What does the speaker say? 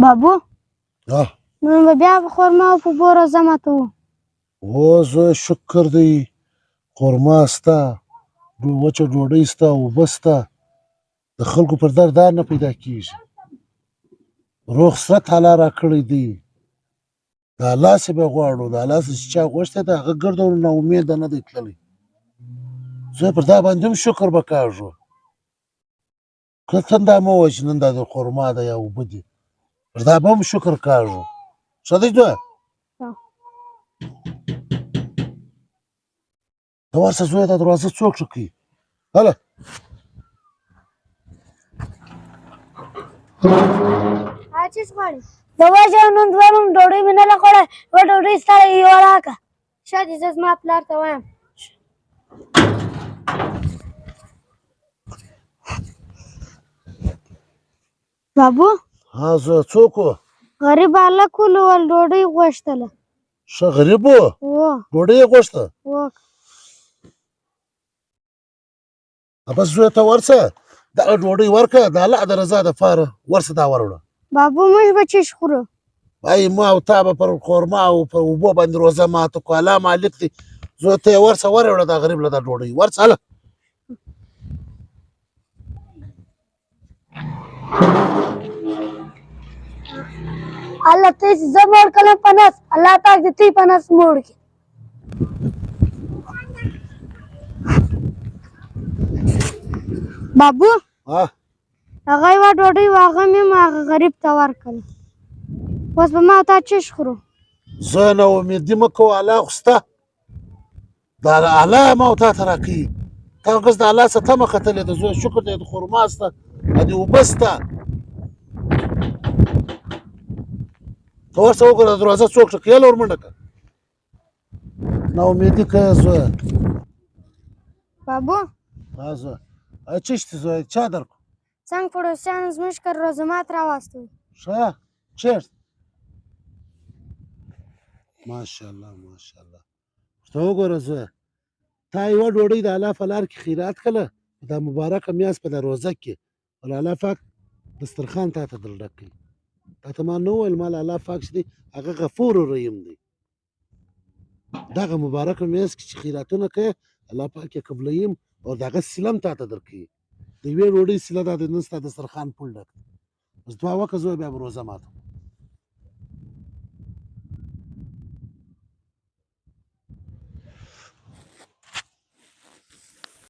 بابو ها نن به بیا په خرما او په بوره زه ماتوو. او زه شکر دی خرما سته وچه ډوډۍ سته اوبه سته د خلکو پر دار نه پیدا کېږي رخصت الله راکړی دی د الله څخه به غواړو د الله څخه چې چا غوښتی دی هغه ګرده ناامیده نه دی تللی زه پر دا باندې هم شکر به کاږو که ته دا مه وایه چې نن دا د خرما ده یا اوبه دي پر دا به هم شکر کاږو ښه دی دوه ته ورشه زویه دا دروازه څوک ښه کوي هله چیز غواړې د وژه نن دویم ډوډۍ مې نه ده خوړه یوه ډوډۍ ستا یوه راکړه ښه دي زه زما پلار ته وایم بابو ها زه څوک و غریب هلک و ول ډوډۍ غوښتله ښه غریب و ډوډۍ یې غوښته بس زوی ته ورشه دغه ډوډۍ ورکړه د الله د رضا دپاره ورشه دا وروړه بابو موږ به چیش خورو وایي ما او تا به پر خرما او په اوبو باندې روزه ماته کړو الله مالک دی زوی ته یې ورشه وروړه دا غریب له دا ډوډۍ ورشه هله الله ته چې زه مړ کړم په نس الله پاک دې تی په نس موړ کړي بابو هغه یوه ډوډۍ وه هغه مې هم هغه غریب ته ورکړله اوس به ما او تا چیش خورو زه نه امیدي مه کوه الله خو شته دا الله ما او تا ته راکوي تا اوس د الله څخه تمه ختلې ده زوی شکر دی د خرما شته د اوبه شته ته ورشه وګوره دروازه څوک ټکوي یاله ور منډه کړه نا امیدي کوې زویه بابو ها زویه چیشتې زویه چا درکړو څنګ پړوسیانو زموږ کره روزمات راواستوي ښه چیرته ماشاءالله ماشاءالله ورته وګوره زویه تا یوه ډوډۍ د الله په لار کې خیرات کړله دا مبارکه میاشت په د روزه کې ول الله پاک دسترخوان تا ته در ډک کړي تا ته ما نه وویل ما له الله پاک چې دی هغه غفور رحیم دی دغه مبارکه میاشت کې چې خیراتونه کوې الله پاک یې قبلوي او د هغه صله هم تا ته درکوي د یوې ډوډۍ صله دا د نن ستا دسترخوان پل ډک بس دعا وکړه زویه بیا به روزه ماتم